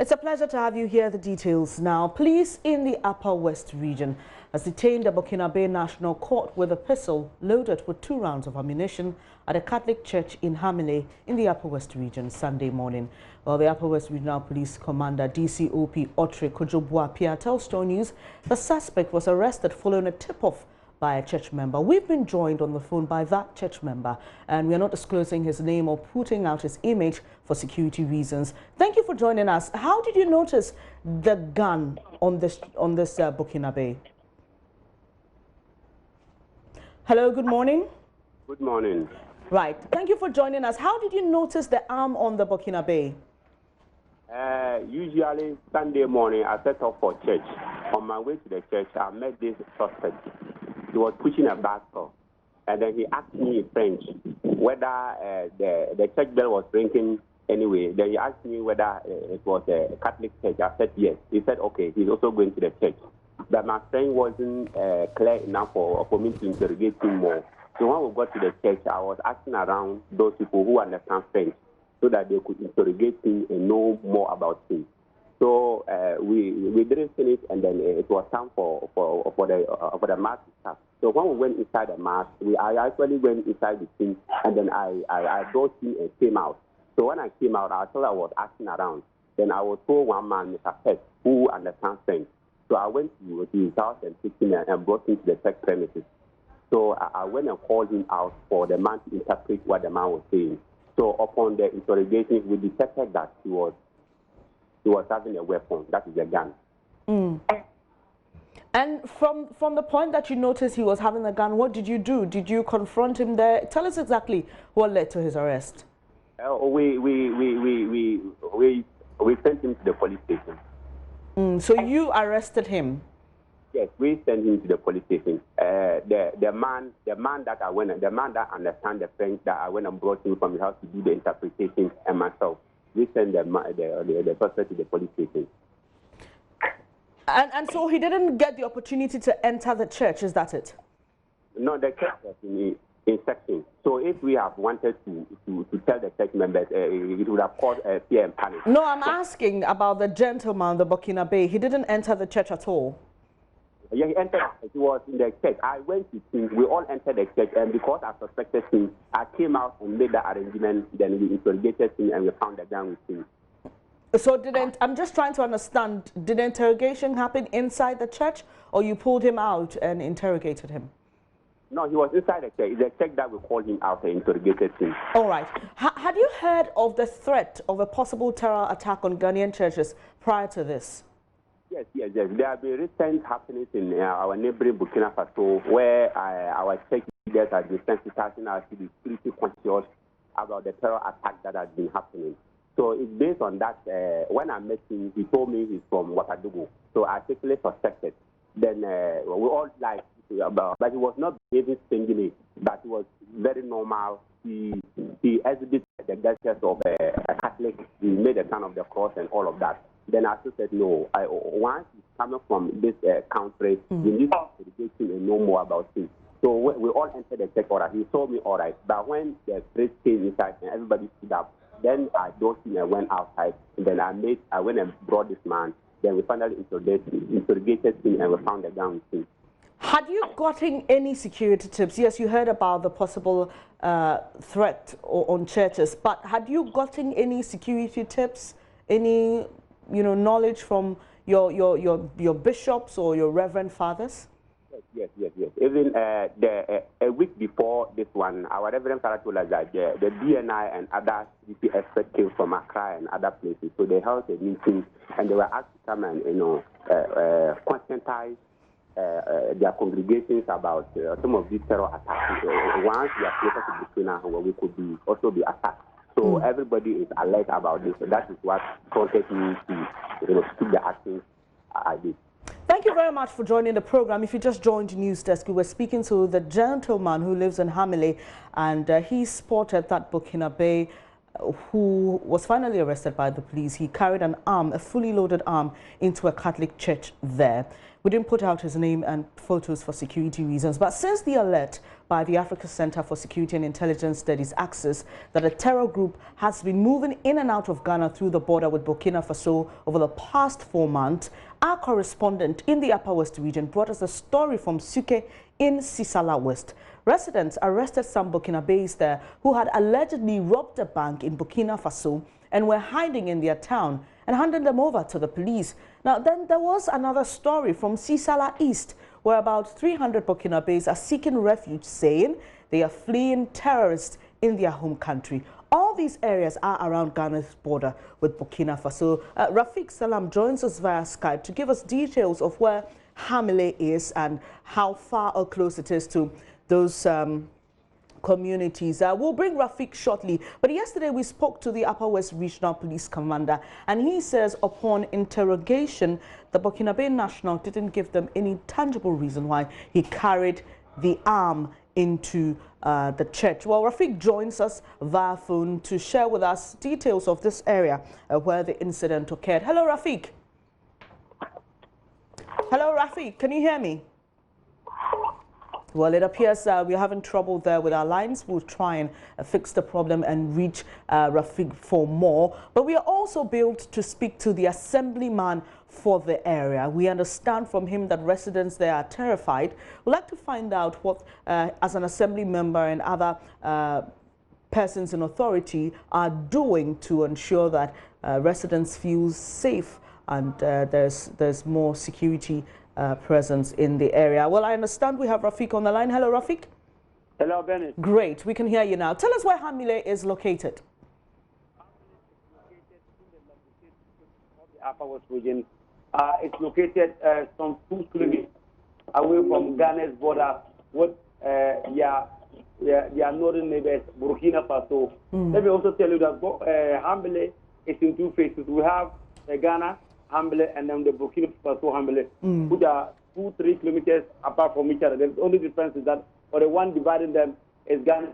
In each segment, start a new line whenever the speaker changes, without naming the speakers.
It's a pleasure to have you here. The details now. Police in the Upper West region has detained a Burkinabe National Court with a pistol loaded with 2 rounds of ammunition at a Catholic church in Hamile in the Upper West region Sunday morning. Well, the Upper West Regional Police Commander DCOP Otre Kojobua tells JoyNews the suspect was arrested following a tip-off by a church member. We've been joined on the phone by that church member, and we are not disclosing his name or putting out his image for security reasons. Thank you for joining us. How did you notice the gun on this Burkinabe? Hello, good morning.
Good morning.
Right. Thank you for joining us. How did you notice the arm on the Burkinabe?
Usually Sunday morning, I set off for church. On my way to the church, I met this suspect. He was pushing a basket, and then he asked me in French whether the church bell was ringing anyway. Then he asked me whether it was a Catholic church. I said yes. He said okay, he's also going to the church. But my friend wasn't clear enough for me to interrogate him more. So when we got to the church, I was asking around those people who understand French so that they could interrogate him and know more about him. So we didn't finish, and then it was time for the mass to start. So when we went inside the mass, I actually went inside the scene, and then I brought him and came out. So when I came out, I thought I was asking around. Then I was told one man, Mr. Pet, who understands French. So I went to his house and picked him and brought him to the church premises. So I went and called him out for the man to interpret what the man was saying. So upon the interrogation, we detected that he was having a weapon, that is a gun.
Mm. And from the point that you noticed he was having a gun, what did you do? Did you confront him there? Tell us exactly what led to his arrest.
We sent him to the police station.
So you arrested him?
Yes, we sent him to the police station. The man that understands the French, that I went and brought him from his house to do the interpretation, and myself, we sent the suspect to the police station.
And so he didn't get the opportunity to enter the church, is that it?
No, the church was in section. So if we have wanted to tell the church members, it would have caused fear and panic.
No, I'm asking about the gentleman, the Burkinabe. He didn't enter the church at all.
Yeah, he entered. He was in the church. I went to him. We all entered the church, and because I suspected him, I came out and made the arrangement. Then we interrogated him, and we found the gun with him.
So I'm just trying to understand, did the interrogation happen inside the church, or you pulled him out and interrogated him?
No, he was inside the church. It's the church that we called him out and interrogated him.
All right. Had you heard of the threat of a possible terror attack on Ghanaian churches prior to this?
Yes. There have been recent happenings in our neighboring Burkina Faso where our church leaders have been sensitizing us to be security conscious about the terror attack that has been happening. So it's based on that. When I met him, he told me he's from Ouagadougou. So I quickly suspected. Then we all but he was not behaving strangely, but he was very normal. He exhibited the gestures of a Catholic. He made the sign of the cross and all of that. Then I said, no, once he's coming from this country, we need to educate him and know more about him. So we all entered the church, all right. He told me all right. But when the priest came inside and everybody stood up, then I dosed him and went outside. And then I went and brought this man. Then we finally interrogated him and we found the gun with him.
Had you gotten any security tips? Yes, you heard about the possible threat on churches, but had you gotten any security tips, any knowledge from your bishops or your reverend fathers?
Yes. Even a week before this one, our reverend father told us that the BNI and other CDP experts came from Accra and other places. So they held a meeting and they were asked to come and conscientize their congregations about some of these terror attacks. Once we are closer to Burkina, where we could also be attacked. So everybody is alert about this. So that is what prompted me to take the actions I did.
Thank you very much for joining the program. If you just joined the news desk, we were speaking to the gentleman who lives in Hamile, and he spotted that Burkinabe who was finally arrested by the police. He carried an arm, a fully loaded arm, into a Catholic church there. We didn't put out his name and photos for security reasons, but since the alert by the Africa Center for Security and Intelligence Studies Axis that a terror group has been moving in and out of Ghana through the border with Burkina Faso over the past 4 months, our correspondent in the Upper West region brought us a story from Suke in Sisala West. Residents arrested some Burkinabes there who had allegedly robbed a bank in Burkina Faso and were hiding in their town and handed them over to the police. Now, then there was another story from Sisala East, where about 300 Burkinabes are seeking refuge, saying they are fleeing terrorists in their home country. All these areas are around Ghana's border with Burkina Faso. Rafiq Salam joins us via Skype to give us details of where Hamile is and how far or close it is to those communities. We'll bring Rafiq shortly, but yesterday we spoke to the Upper West Regional Police Commander, and he says upon interrogation, the Burkinabe national didn't give them any tangible reason why he carried the arm into the church. Well, Rafiq joins us via phone to share with us details of this area where the incident occurred. Hello, Rafiq. Hello, Rafiq. Can you hear me? Well, it appears we're having trouble there with our lines. We'll try and fix the problem and reach Rafiq for more. But we are also billed to speak to the assemblyman for the area. We understand from him that residents there are terrified. We'd like to find out what, as an assembly member and other persons in authority, are doing to ensure that residents feel safe and there's more security presence in the area. Well, I understand we have Rafiq on the line. Hello, Rafiq.
Hello, Bennett.
Great, we can hear you now. Tell us where Hamile is located.
The Upper West region. It's located some 2 kilometers away from Ghana's border with their northern neighbors, Burkina Faso. Let me also tell you that Hamile is in 2 phases. We have Ghana, Hamile, and then the Burkina Faso Hamile, which are 2-3 kilometers apart from each other. The only difference is that for the one dividing them is Ghana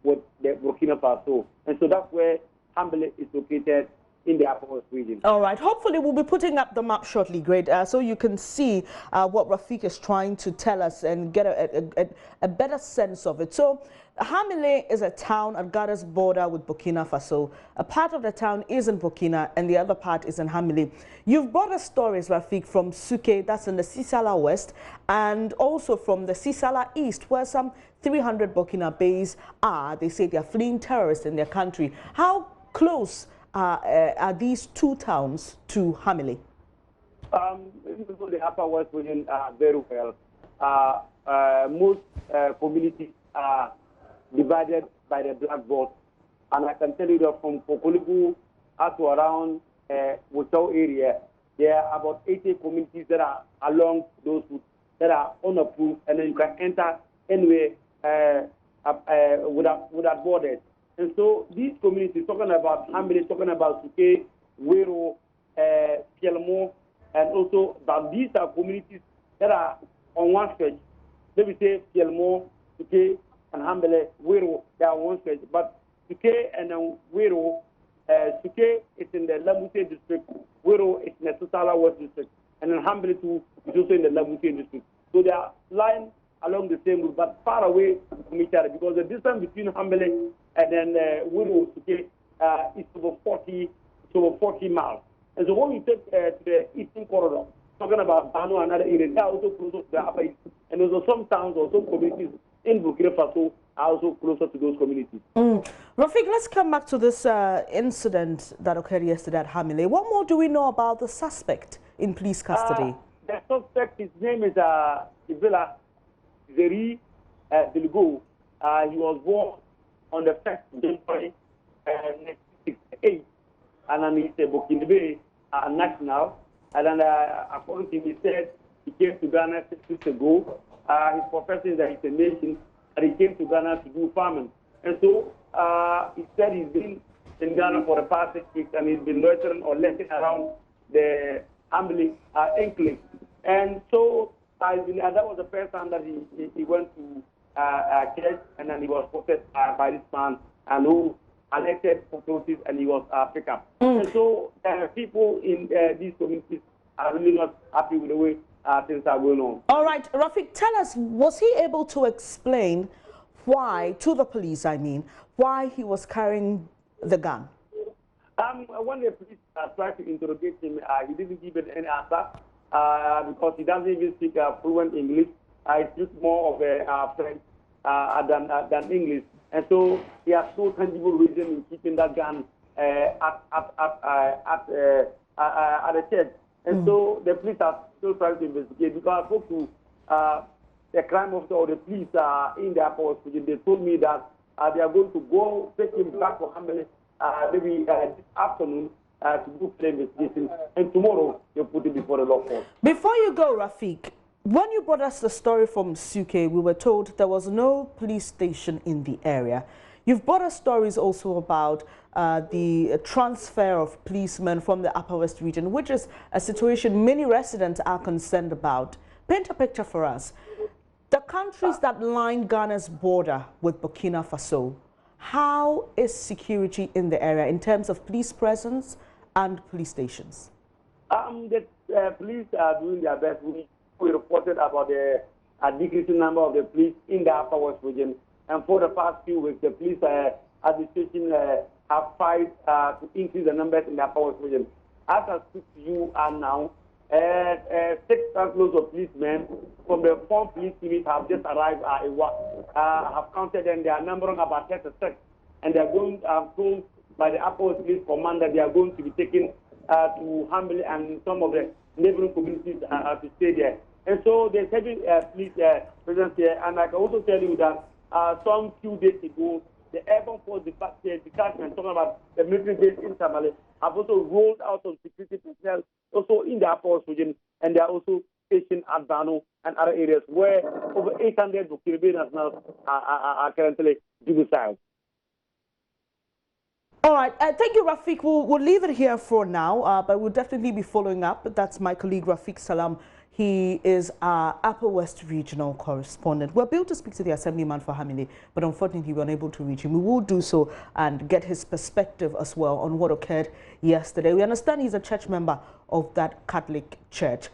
with the Burkina Faso. And so that's where Hamile is located in the Upper West region.
All right. Hopefully, we'll be putting up the map shortly, great, so you can see what Rafiq is trying to tell us and get a better sense of it. So, Hamile is a town at Ghana's border with Burkina Faso. A part of the town is in Burkina and the other part is in Hamile. You've brought us stories, Rafiq, from Suke, that's in the Sisala West, and also from the Sisala East, where some 300 Burkinabes are. They say they are fleeing terrorists in their country. How close are these 2 towns to Hamile?
The Upper West region very well. Most communities are divided by the black belt, and I can tell you that from Kokolibu up to around Wutau area, there are about 80 communities that are along those routes that are unapproved, and then you can enter anywhere without borders. And so these communities, talking about Hamile, talking about Suke, Wero, Pielmo, and also that these are communities that are on one stretch. Let me say Pielmo, Suke, and Hamile, Wero, they are on one stretch. But Suke and Wero, Suke is in the Lamute district, Wero is in the Sisala West district, and then Hamile too is also in the Lamute district. So they are lying along the same route, but far away from each other, because the distance between Hamile and then Wero Suke is over 40 miles. And so when you take to the eastern corridor, talking about Bano and other areas, they are also closer to the Upper East. And also some towns or some communities in Burkina Faso are also closer to those communities.
Rafiq, let's come back to this incident that occurred yesterday at Hamile. What more do we know about the suspect in police custody?
The suspect, his name is Ibela Zeri Bilgo. He was born on the 1st of January 1968, and then he's a Burkinabe national. And then, according to him, he said he came to Ghana 6 weeks ago. His profession is that he's a nation, and he came to Ghana to do farming. And so he said he's been in Ghana for the past 6 weeks, and he's been loitering or lurking around the Hamile enclave. And so that was the first time that he went to church, and then he was spotted by this man, and who alerted authorities, and he was picked up. And so people in these communities are really not happy with the way things are going on.
All right, Rafik, tell us, was he able to explain why, to the police, I mean, why he was carrying the gun?
When the police tried to interrogate him, he didn't give it any answer because he doesn't even speak fluent English. He speaks more of French than English. And so he has no tangible reason in keeping that gun at the church. And so the police are still trying to investigate because I spoke to the crime officer or the police in the airport. They told me that they are going to go take him back to Hamile maybe this afternoon to do further investigation. And tomorrow they'll put him before the law court.
Before you go, Rafik, when you brought us the story from Suke, we were told there was no police station in the area. You've brought us stories also about the transfer of policemen from the Upper West region, which is a situation many residents are concerned about. Paint a picture for us. The countries that line Ghana's border with Burkina Faso, how is security in the area in terms of police presence and police stations?
The police are doing their best. We reported about the decreasing number of the police in the Upper West region. And for the past few weeks, the police administration have tried to increase the numbers in the Upper West region. As I speak to you now, 6 loads of policemen from the 4 police units have just arrived at Iwa. Have counted and they are numbering about 36. And they are going, told by the Upper West Police Commander, they are going to be taken to Hamile and some of the neighboring communities to stay there. And so there's heavy police presence here. And I can also tell you that some few days ago, the Airborne Force detachment, talking about the military base in Hamile, have also rolled out some security personnel also in the Upper West region, and they are also stationed at Bano and other areas where over 800 Burkinabe nationals are currently domiciled.
All right, thank you, Rafik. We'll leave it here for now, but we'll definitely be following up. That's my colleague, Rafik Salam. He is our Upper West Regional Correspondent. We're able to speak to the Assemblyman for Hamile, but unfortunately we were unable to reach him. We will do so and get his perspective as well on what occurred yesterday. We understand he's a church member of that Catholic church.